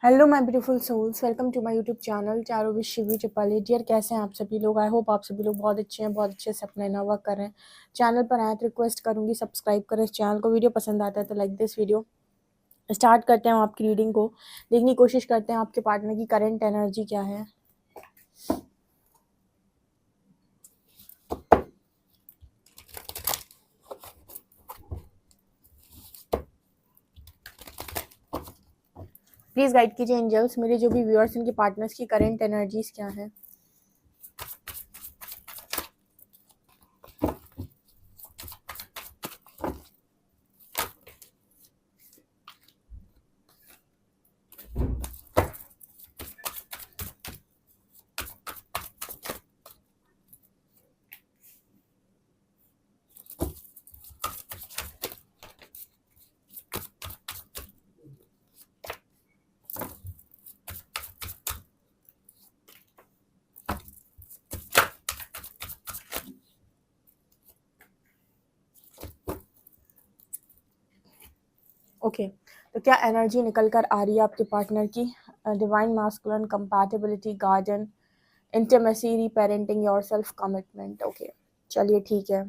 Hello my beautiful souls, welcome to my YouTube channel चारों with Shivi Chapale. Dear, कैसे हैं आप सभी लोग? आई होप आप सभी लोग बहुत अच्छे हैं, बहुत अच्छे से अपना इनर वर्क कर रहे हैं। चैनल पर आए तो रिक्वेस्ट करूंगी सब्सक्राइब करें इस चैनल को। वीडियो पसंद आता है तो लाइक दिस वीडियो। स्टार्ट करते हैं आपकी रीडिंग को। देखने की कोशिश करते हैं आपके पार्टनर की करंट एनर्जी क्या है। प्लीज गाइड कीजिए एंजल्स, मेरे जो भी व्यूअर्स इनके पार्टनर्स की करंट एनर्जीज क्या है। ओके, तो क्या एनर्जी निकल कर आ रही है आपके पार्टनर की? Divine masculine, compatibility, garden, intimacy, reparenting yourself, commitment. Okay, चलिए ठीक है।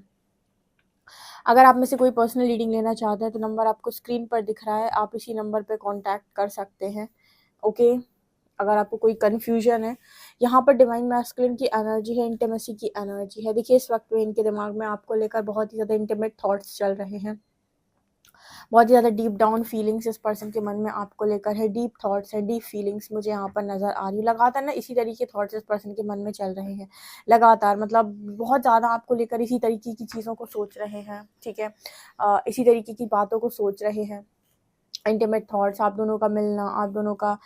अगर आप में से कोई पर्सनल रीडिंग लेना चाहते हैं तो नंबर आपको स्क्रीन पर दिख रहा है, आप इसी नंबर पे कांटेक्ट कर सकते हैं। ओके, अगर आपको कोई कन्फ्यूजन है। यहाँ पर डिवाइन मैस्कुलिन की एनर्जी है, इंटीमेसी की एनर्जी है। देखिए, इस वक्त में इनके दिमाग में आपको लेकर बहुत ही ज़्यादा इंटीमेट थॉट्स चल रहे हैं। बहुत ही ज़्यादा डीप डाउन फीलिंग्स इस पर्सन के मन में आपको लेकर है। डीप थॉट्स है, डीप फीलिंग्स मुझे यहाँ पर नज़र आ रही है। लगातार ना इसी तरीके थॉट्स इस पर्सन के मन में चल रहे हैं। लगातार मतलब बहुत ज़्यादा आपको लेकर इसी तरीके की चीज़ों को सोच रहे हैं। ठीक है, इसी तरीके की बातों को सोच रहे हैं। इंटीमेट थॉट्स, आप दोनों का मिलना, आप दोनों का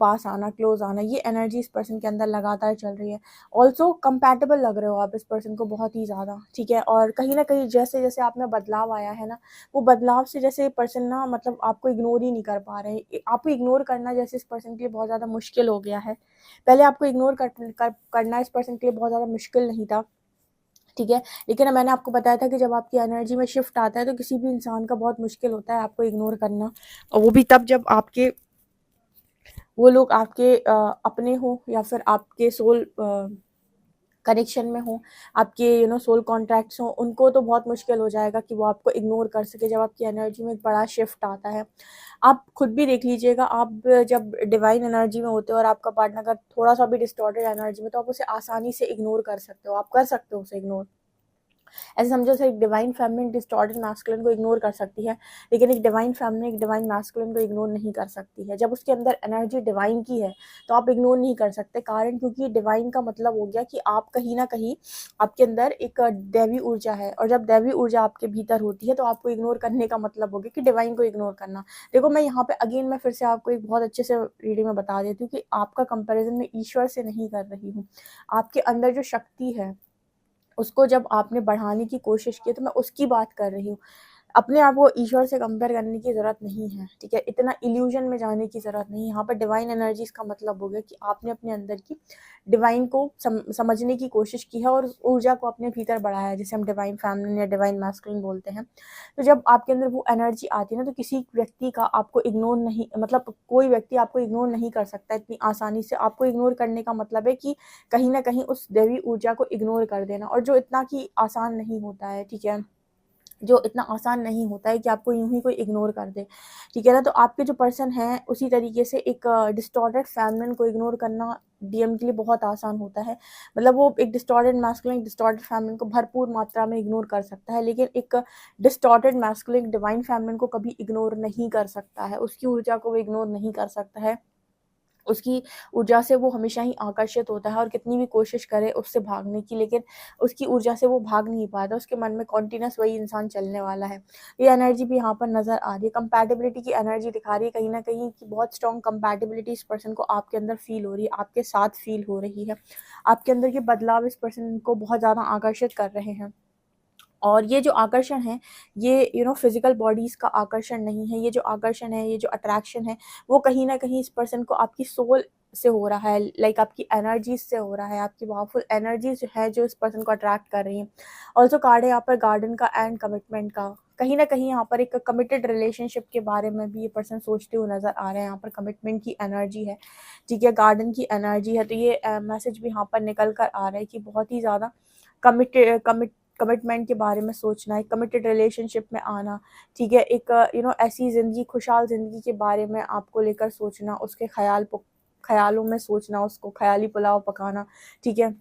पास आना, क्लोज आना, ये एनर्जी इस पर्सन के अंदर लगातार चल रही है। ऑल्सो कंपैटिबल लग रहे हो आप इस पर्सन को बहुत ही ज़्यादा। ठीक है, और कहीं ना कहीं जैसे जैसे आप में बदलाव आया है ना, वो बदलाव से जैसे पर्सन ना मतलब आपको इग्नोर ही नहीं कर पा रहे हैं। आपको इग्नोर करना जैसे इस पर्सन के लिए बहुत ज़्यादा मुश्किल हो गया है। पहले आपको इग्नोर करना इस पर्सन के लिए बहुत ज़्यादा मुश्किल नहीं था। ठीक है, लेकिन मैंने आपको बताया था कि जब आपकी एनर्जी में शिफ्ट आता है तो किसी भी इंसान का बहुत मुश्किल होता है आपको इग्नोर करना। और वो भी तब जब आपके वो लोग आपके अपने हो या फिर आपके सोल कनेक्शन में हो, आपके सोल कॉन्ट्रैक्ट्स हो। उनको तो बहुत मुश्किल हो जाएगा कि वो आपको इग्नोर कर सके जब आपकी एनर्जी में एक बड़ा शिफ्ट आता है। आप खुद भी देख लीजिएगा, आप जब डिवाइन एनर्जी में होते हो और आपका पार्टनर अगर थोड़ा सा भी डिस्टॉर्टेड एनर्जी में, तो आप उसे आसानी से इग्नोर कर सकते हो। आप कर सकते हो उसे इग्नोर। ऐसे समझो जैसे एक डिवाइन फेमिनिन डिस्टॉर्टेड मैस्कुलिन को इग्नोर कर सकती है, लेकिन एक डिवाइन फेमिनिन एक डिवाइन मैस्कुलिन को इग्नोर नहीं कर सकती है। जब उसके अंदर एनर्जी डिवाइन की है तो आप इग्नोर नहीं कर सकते। कारण क्योंकि डिवाइन का मतलब हो गया कि आप कहीं ना कहीं आपके अंदर एक दैवी ऊर्जा है, और जब दैवी ऊर्जा आपके भीतर होती है तो आपको इग्नोर करने का मतलब हो गया कि डिवाइन को इग्नोर करना। देखो, मैं यहाँ पे अगेन मैं फिर से आपको एक बहुत अच्छे से रीडिंग में बता देती हूँ कि आपका कंपैरिजन मैं ईश्वर से नहीं कर रही हूँ। आपके अंदर जो शक्ति है उसको जब आपने बढ़ाने की कोशिश की, तो मैं उसकी बात कर रही हूँ। अपने आप को ईश्वर से कंपेयर करने की ज़रूरत नहीं है। ठीक है, इतना इल्यूजन में जाने की ज़रूरत नहीं। यहाँ पर डिवाइन एनर्जीज का मतलब हो गया कि आपने अपने अंदर की डिवाइन को समझने की कोशिश की है और उस ऊर्जा को अपने भीतर बढ़ाया है, जिसे हम डिवाइन फेमिनिन या डिवाइन मैस्कुलिन बोलते हैं। तो जब आपके अंदर वो एनर्जी आती है ना, तो किसी व्यक्ति का आपको इग्नोर नहीं, मतलब कोई व्यक्ति आपको इग्नोर नहीं कर सकता इतनी आसानी से। आपको इग्नोर करने का मतलब है कि कहीं ना कहीं उस देवी ऊर्जा को इग्नोर कर देना, और जो इतना कि आसान नहीं होता है। ठीक है, जो इतना आसान नहीं होता है कि आपको यूं ही कोई इग्नोर कर दे। ठीक है ना, तो आपके जो पर्सन है उसी तरीके से एक डिस्टॉर्टेड फेमिनिन को इग्नोर करना डीएम के लिए बहुत आसान होता है। मतलब वो एक डिस्टॉर्टेड मैस्कुलिन डिस्टॉर्टेड फेमिनिन को भरपूर मात्रा में इग्नोर कर सकता है, लेकिन एक डिस्टॉर्टेड मैस्कुलिन डिवाइन फेमिनिन को कभी इग्नोर नहीं कर सकता है। उसकी ऊर्जा को वो इग्नोर नहीं कर सकता है। उसकी ऊर्जा से वो हमेशा ही आकर्षित होता है, और कितनी भी कोशिश करे उससे भागने की, लेकिन उसकी ऊर्जा से वो भाग नहीं पाता। उसके मन में कॉन्टिन्यूस वही इंसान चलने वाला है। ये एनर्जी भी यहाँ पर नजर आ रही है। कंपैटिबिलिटी की एनर्जी दिखा रही है कहीं ना कहीं कि बहुत स्ट्रॉन्ग कंपैटिबिलिटी इस पर्सन को आपके अंदर फील हो रही है, आपके साथ फील हो रही है। आपके अंदर के बदलाव इस पर्सन को बहुत ज़्यादा आकर्षित कर रहे हैं। और ये जो आकर्षण है, ये फिजिकल बॉडीज का आकर्षण नहीं है। ये जो आकर्षण है, ये जो अट्रैक्शन है, वो कहीं ना कहीं इस पर्सन को आपकी सोल से हो रहा है, लाइक आपकी एनर्जीज से हो रहा है। आपकी पावरफुल एनर्जीज है जो इस पर्सन को अट्रैक्ट कर रही है। ऑल्सो कार्ड है यहाँ पर गार्डन का एंड कमिटमेंट का। कहीं ना कहीं यहाँ पर एक कमिटेड रिलेशनशिप के बारे में भी ये पर्सन सोचते हुए नजर आ रहे हैं। यहाँ पर कमिटमेंट की एनर्जी है, ठीक है, गार्डन की एनर्जी है। तो ये मैसेज भी यहाँ पर निकल कर आ रहा है कि बहुत ही ज़्यादा कमिटमेंट के बारे में सोचना है, कमिटेड रिलेशनशिप में आना, ठीक है, एक ऐसी ज़िंदगी, खुशहाल ज़िंदगी के बारे में आपको लेकर सोचना, उसके ख्यालों में सोचना, उसको ख्याली पुलाव पकाना, ठीक है।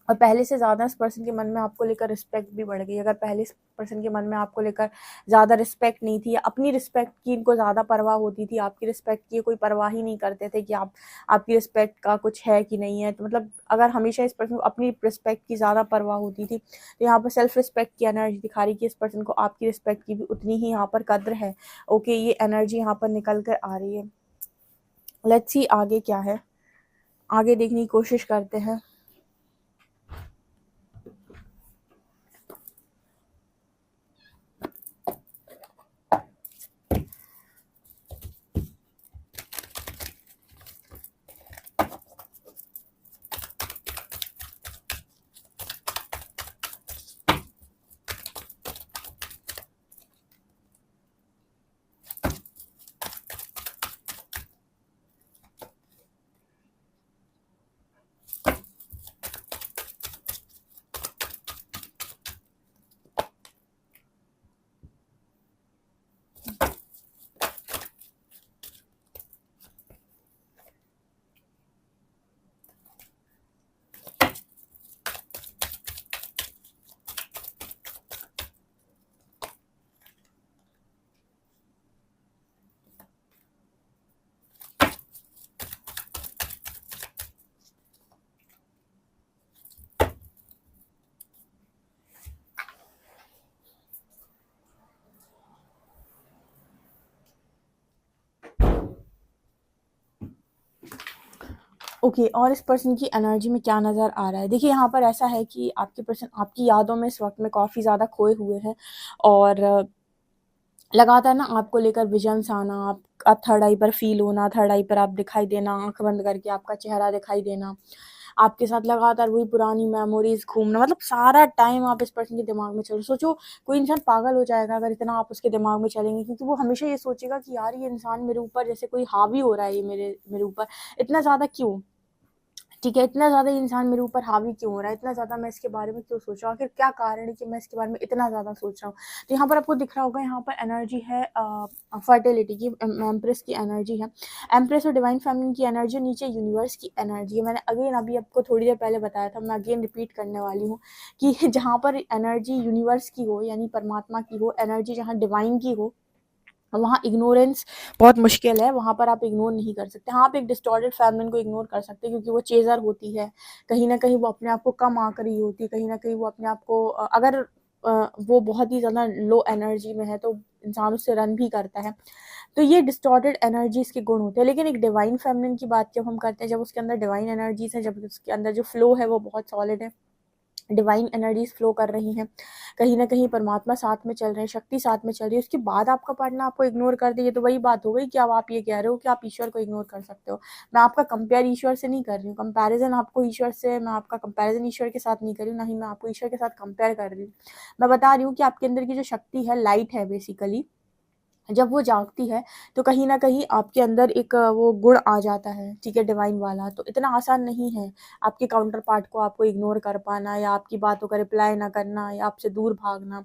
और पहले से ज़्यादा इस पर्सन के मन में आपको लेकर रिस्पेक्ट भी बढ़ गई। अगर पहले इस पर्सन के मन में आपको लेकर ज़्यादा रिस्पेक्ट नहीं थी, या अपनी रिस्पेक्ट की इनको ज़्यादा परवाह होती थी, आपकी रिस्पेक्ट की कोई परवाह ही नहीं करते थे कि आपकी रिस्पेक्ट का कुछ है कि नहीं है, तो मतलब अगर हमेशा इस पर्सन को अपनी रिस्पेक्ट की ज़्यादा परवाह होती थी, तो यहाँ पर सेल्फ रिस्पेक्ट की एनर्जी दिखा रही कि इस पर्सन को आपकी रिस्पेक्ट की भी उतनी ही यहाँ पर कद्र है। ओके, ये एनर्जी यहाँ पर निकल कर आ रही है। लेट्स सी आगे क्या है, आगे देखने की कोशिश करते हैं। ओके, और इस पर्सन की एनर्जी में क्या नज़र आ रहा है? देखिए, यहाँ पर ऐसा है कि आपके पर्सन आपकी यादों में इस वक्त में काफ़ी ज़्यादा खोए हुए हैं, और लगातार ना आपको लेकर विजन्स आना, आप थर्ड आई पर फील होना, थर्ड आई पर आप दिखाई देना, आंख बंद करके आपका चेहरा दिखाई देना, आपके साथ लगातार वही पुरानी मेमोरीज घूमना, मतलब सारा टाइम आप इस पर्सन के दिमाग में चलो। सोचो, कोई इंसान पागल हो जाएगा अगर इतना आप उसके दिमाग में चलेंगे, क्योंकि वो हमेशा ये सोचेगा कि यार ये इंसान मेरे ऊपर जैसे कोई हावी हो रहा है, ये मेरे मेरे ऊपर इतना ज़्यादा क्यों, ठीक है, इतना ज़्यादा इंसान मेरे ऊपर हावी क्यों हो रहा है, इतना ज़्यादा मैं इसके बारे में क्यों सोच रहा हूँ, आखिर क्या कारण है कि मैं इसके बारे में इतना ज़्यादा सोच रहा हूँ। तो यहाँ पर आपको दिख रहा होगा, यहाँ पर एनर्जी है फर्टिलिटी की, एम्प्रेस की एनर्जी है, एम्प्रेस और डिवाइन फेमिनिन की एनर्जी, नीचे यूनिवर्स की एनर्जी है। मैंने अगेन अभी आपको थोड़ी देर पहले बताया था, मैं अगेन रिपीट करने वाली हूँ कि जहाँ पर एनर्जी यूनिवर्स की हो, यानी परमात्मा की हो, एनर्जी जहाँ डिवाइन की हो, वहाँ इग्नोरेंस बहुत मुश्किल है, वहाँ पर आप इग्नोर नहीं कर सकते। हाँ, आप एक डिस्टॉर्टेड फेमिनिन को इग्नोर कर सकते हैं, क्योंकि वो चेज़र होती है, कहीं ना कहीं वो अपने आप को कम आंक रही होती है, कहीं ना कहीं वो अपने आप को अगर वो बहुत ही ज़्यादा लो एनर्जी में है तो इंसान उससे रन भी करता है। तो ये डिस्टॉर्टेड एनर्जीज के गुण होते हैं। लेकिन एक डिवाइन फेमिनिन की बात जब हम करते हैं, जब उसके अंदर डिवाइन एनर्जीज है, जब उसके अंदर जो फ्लो है वो बहुत सॉलिड है, डिवाइन एनर्जीज फ्लो कर रही हैं, कहीं ना कहीं परमात्मा साथ में चल रहे हैं, शक्ति साथ में चल रही है, उसके बाद आपका पार्टनर आपको इग्नोर कर दे, ये तो वही बात हो गई कि अब आप ये कह रहे हो कि आप ईश्वर को इग्नोर कर सकते हो। मैं आपका कंपेयर ईश्वर से नहीं कर रही हूँ, कंपैरिजन आपको ईश्वर से, मैं आपका कंपैरिजन ईश्वर के साथ नहीं कर रही हूँ, ना ही मैं आपको ईश्वर के साथ कंपेयर कर रही हूँ। मैं बता रही हूँ कि आपके अंदर की जो शक्ति है, लाइट है बेसिकली, जब वो जागती है तो कहीं न कहीं आपके अंदर एक वो गुण आ जाता है, ठीक है, डिवाइन वाला। तो इतना आसान नहीं है आपके काउंटर पार्ट को आपको इग्नोर कर पाना, या आपकी बातों का रिप्लाई ना करना, या आपसे दूर भागना।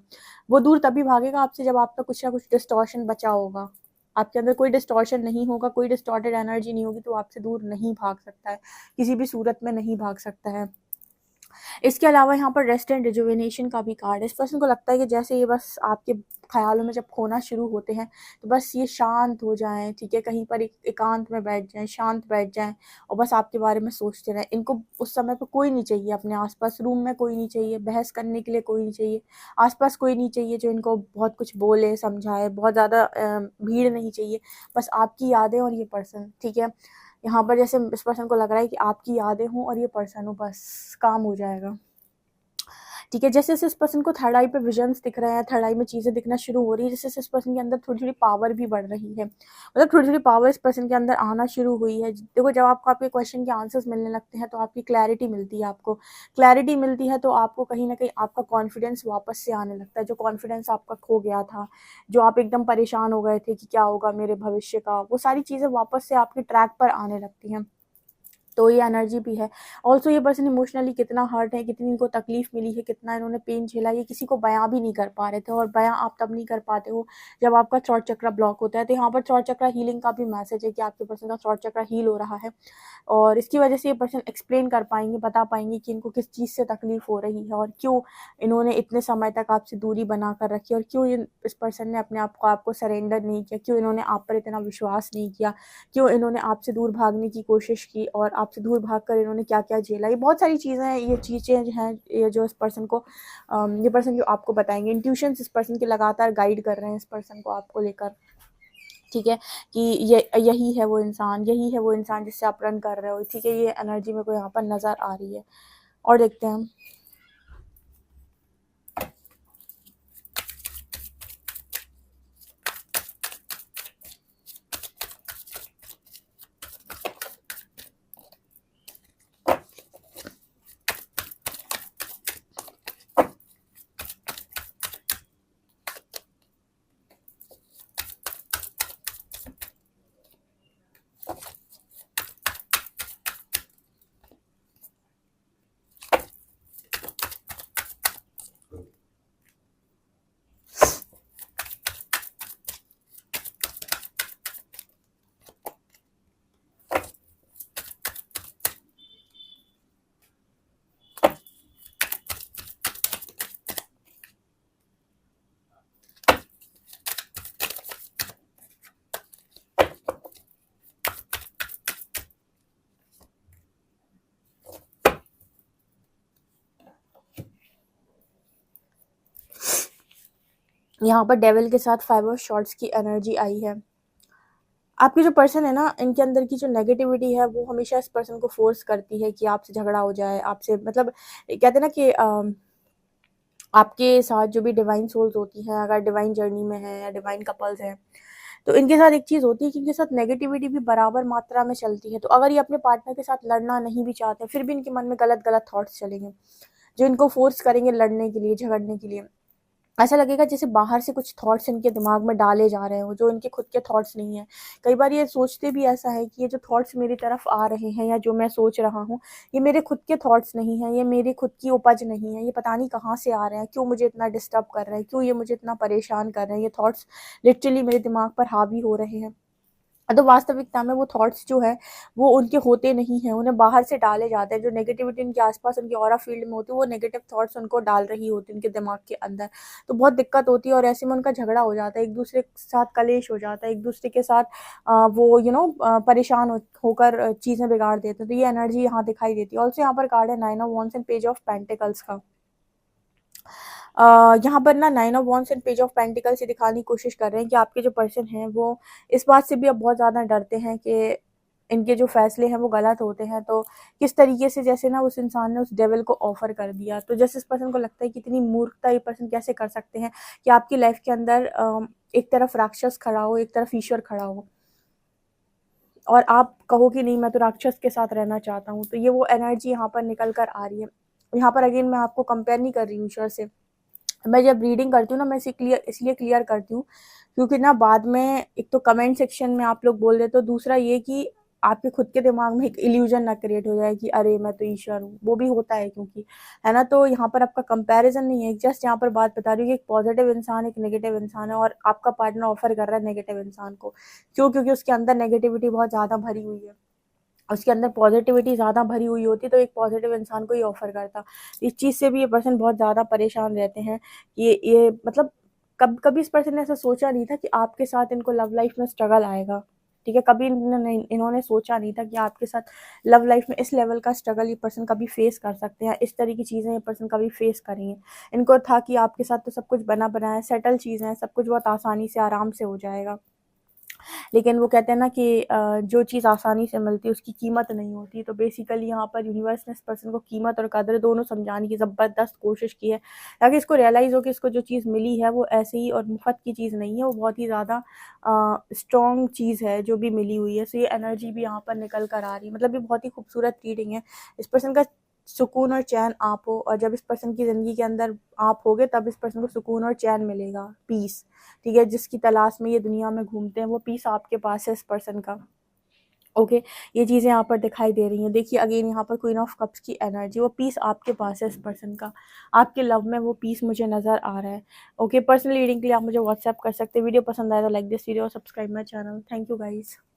वो दूर तभी भागेगा आपसे जब आपका कुछ ना कुछ डिस्टॉर्शन बचा होगा। आपके अंदर कोई डिस्टॉर्शन नहीं होगा, कोई डिस्टॉर्टेड एनर्जी नहीं होगी, तो आपसे दूर नहीं भाग सकता है, किसी भी सूरत में नहीं भाग सकता है। इसके अलावा यहाँ पर रेस्ट एंड रिजुविनेशन का भी कार्ड है। इस पर्सन को लगता है कि जैसे ये बस आपके ख्यालों में जब खोना शुरू होते हैं, तो बस ये शांत हो जाएं, ठीक है, कहीं पर एकांत में बैठ जाएं, शांत बैठ जाएं, और बस आपके बारे में सोचते रहें। इनको उस समय पर कोई नहीं चाहिए अपने आसपास, रूम में कोई नहीं चाहिए, बहस करने के लिए कोई नहीं चाहिए, आसपास कोई नहीं चाहिए जो इनको बहुत कुछ बोले समझाए, बहुत ज़्यादा भीड़ नहीं चाहिए, बस आपकी यादें और ये पर्सन, ठीक है। यहाँ पर जैसे इस पर्सन को लग रहा है कि आपकी यादें हों और ये पर्सन हो, बस काम हो जाएगा। ठीक है। जैसे जैसे इस पर्सन को थर्ड आई पे विजन्स दिख रहे हैं, थर्ड आई में चीज़ें दिखना शुरू हो रही है, जैसे जैसे इस पर्सन के अंदर थोड़ी थोड़ी पावर भी बढ़ रही है, मतलब थोड़ी थोड़ी पावर इस पर्सन के अंदर आना शुरू हुई है। देखो, जब आपको आपके क्वेश्चन के आंसर्स मिलने लगते हैं तो आपकी क्लैरिटी मिलती है, आपको क्लैरिटी मिलती है तो आपको कहीं ना कहीं आपका कॉन्फिडेंस वापस से आने लगता है। जो कॉन्फिडेंस आपका खो गया था, जो आप एकदम परेशान हो गए थे कि क्या होगा मेरे भविष्य का, वो सारी चीज़ें वापस से आपके ट्रैक पर आने लगती हैं। तो ये एनर्जी भी है। ऑल्सो ये पर्सन इमोशनली कितना हर्ट है, कितनी इनको तकलीफ मिली है, कितना इन्होंने पेन झेला, ये किसी को बयां भी नहीं कर पा रहे थे। और बयां आप तब नहीं कर पाते हो जब आपका थ्रॉट चक्र ब्लॉक होता है। तो यहाँ पर थ्रॉट चक्र हीलिंग का भी मैसेज है कि आपके पर्सन का थ्रॉट चक्र हील हो रहा है, और इसकी वजह से ये पर्सन एक्सप्लेन कर पाएंगे, बता पाएंगे कि इनको किस चीज़ से तकलीफ हो रही है और क्यों इन्होंने इतने समय तक आपसे दूरी बना कर रखी, और क्यों इस पर्सन ने अपने आप को आपको सरेंडर नहीं किया, क्यों इन्होंने आप पर इतना विश्वास नहीं किया, क्यों इन्होंने आपसे दूर भागने की कोशिश की, और आपसे दूर भागकर इन्होंने क्या क्या झेला। ये बहुत सारी चीज़ें हैं, ये चीज़ें हैं ये जो इस पर्सन को ये पर्सन जो आपको बताएंगे। इंट्यूशंस इस पर्सन के लगातार गाइड कर रहे हैं इस पर्सन को आपको लेकर, ठीक है, कि ये यही है वो इंसान, यही है वो इंसान जिससे आप रन कर रहे हो, ठीक है। ये एनर्जी मेरे को यहाँ पर नज़र आ रही है। और देखते हैं हम। यहाँ पर डेविल के साथ 5 ऑफ शॉर्ट्स की एनर्जी आई है। आपकी जो पर्सन है ना, इनके अंदर की जो नेगेटिविटी है वो हमेशा इस पर्सन को फोर्स करती है कि आपसे झगड़ा हो जाए, आपसे, मतलब कहते हैं ना कि आपके साथ जो भी डिवाइन सोल्स होती हैं, अगर डिवाइन जर्नी में है या डिवाइन कपल्स हैं, तो इनके साथ एक चीज़ होती है कि इनके साथ नेगेटिविटी भी बराबर मात्रा में चलती है। तो अगर ये अपने पार्टनर के साथ लड़ना नहीं भी चाहते, फिर भी इनके मन में गलत गलत थॉट्स चलेंगे जो इनको फोर्स करेंगे लड़ने के लिए, झगड़ने के लिए। ऐसा लगेगा जैसे बाहर से कुछ थॉट्स इनके दिमाग में डाले जा रहे हो जो इनके खुद के थॉट्स नहीं है। कई बार ये सोचते भी ऐसा है कि ये जो थॉट्स मेरी तरफ आ रहे हैं या जो मैं सोच रहा हूँ, ये मेरे खुद के थॉट्स नहीं है, ये मेरी खुद की उपज नहीं है, ये पता नहीं कहाँ से आ रहे हैं, क्यों मुझे इतना डिस्टर्ब कर रहे हैं, क्यों ये मुझे इतना परेशान कर रहे हैं, ये थॉट्स लिटरली मेरे दिमाग पर हावी हो रहे हैं। तो वास्तविकता में वो थॉट्स जो है वो उनके होते नहीं हैं, उन्हें बाहर से डाले जाते हैं। जो नेगेटिविटी उनके आसपास उनके ऑरा फील्ड में होती है, वो नेगेटिव थॉट्स उनको डाल रही होती है उनके दिमाग के अंदर। तो बहुत दिक्कत होती है, और ऐसे में उनका झगड़ा हो जाता है, एक दूसरे के साथ कलेश हो जाता है, एक दूसरे के साथ वो परेशान होकर चीज़ें बिगाड़ देते हैं। तो ये एनर्जी यहाँ दिखाई देती है। ऑल्सो यहाँ पर कार्ड है 9 of wands and page of pentacles का। यहाँ पर ना 9 of wands and page of pentacles ये दिखाने की कोशिश कर रहे हैं कि आपके जो पर्सन हैं वो इस बात से भी अब बहुत ज़्यादा डरते हैं कि इनके जो फैसले हैं वो गलत होते हैं। तो किस तरीके से, जैसे ना उस इंसान ने उस डेविल को ऑफर कर दिया, तो जैसे इस पर्सन को लगता है कि इतनी मूर्खता ये पर्सन कैसे कर सकते हैं कि आपकी लाइफ के अंदर एक तरफ राक्षस खड़ा हो, एक तरफ ईश्वर खड़ा हो, और आप कहो कि नहीं मैं तो राक्षस के साथ रहना चाहता हूँ। तो ये वो एनर्जी यहाँ पर निकल कर आ रही है। यहाँ पर अगेन मैं आपको कंपेयर नहीं कर रही हूँ ईश्वर से। मैं जब रीडिंग करती हूँ ना, मैं इसे इसलिए क्लियर करती हूँ क्योंकि ना बाद में एक तो कमेंट सेक्शन में आप लोग बोल देते हो, दूसरा ये कि आपके खुद के दिमाग में एक इल्यूजन ना क्रिएट हो जाए कि अरे मैं तो ईश्वर हूँ। वो भी होता है क्योंकि, है ना। तो यहाँ पर आपका कंपैरिजन नहीं है, जस्ट यहाँ पर बात बता रही हूँ कि एक पॉजिटिव इंसान एक नेगेटिव इंसान है, और आपका पार्टनर ऑफर कर रहा है नेगेटिव इंसान को। क्यों? क्योंकि उसके अंदर नेगेटिविटी बहुत ज़्यादा भरी हुई है, उसके अंदर पॉजिटिविटी ज़्यादा भरी हुई होती, तो एक पॉजिटिव इंसान को ही ऑफर करता। इस चीज़ से भी ये पर्सन बहुत ज़्यादा परेशान रहते हैं। ये मतलब कभी इस पर्सन ने ऐसा सोचा नहीं था कि आपके साथ इनको लव लाइफ में स्ट्रगल आएगा, ठीक है। कभी इन्होंने सोचा नहीं था कि आपके साथ लव लाइफ में इस लेवल का स्ट्रगल ये पर्सन कभी फेस कर सकते हैं, इस तरह की चीज़ें ये पर्सन कभी फेस करेंगे। इनको था कि आपके साथ तो सब कुछ बना बनाया सेटल चीज़ें हैं, सब कुछ बहुत आसानी से आराम से हो जाएगा। लेकिन वो कहते हैं ना कि जो चीज़ आसानी से मिलती है उसकी कीमत नहीं होती। तो बेसिकली यहाँ पर यूनिवर्स ने इस पर्सन को कीमत और कदर दोनों समझाने की ज़बरदस्त कोशिश की है, ताकि इसको रियलाइज़ हो कि इसको जो चीज़ मिली है वो ऐसे ही और मुफ्त की चीज़ नहीं है, वो बहुत ही ज़्यादा स्ट्रॉन्ग चीज़ है जो भी मिली हुई है। सो ये एनर्जी भी यहाँ पर निकल कर आ रही है। मतलब ये बहुत ही खूबसूरत रीडिंग है। इस पर्सन का सुकून और चैन आप हो, और जब इस पर्सन की ज़िंदगी के अंदर आप होगे तब इस पर्सन को सुकून और चैन मिलेगा, पीस। ठीक है, जिसकी तलाश में ये दुनिया में घूमते हैं वो पीस आपके पास है इस पर्सन का। ओके, ये चीज़ें यहाँ पर दिखाई दे रही हैं। देखिए अगेन यहाँ पर क्वीन ऑफ कप्स की एनर्जी, वो पीस आपके पास है इस पर्सन का। आपके लव में वो पीस मुझे नज़र आ रहा है। ओके, पर्सनल रीडिंग के लिए आप मुझे व्हाट्सएप कर सकते हैं। वीडियो पसंद आया तो लाइक दिस वीडियो और subscribe my channel. Thank you guys.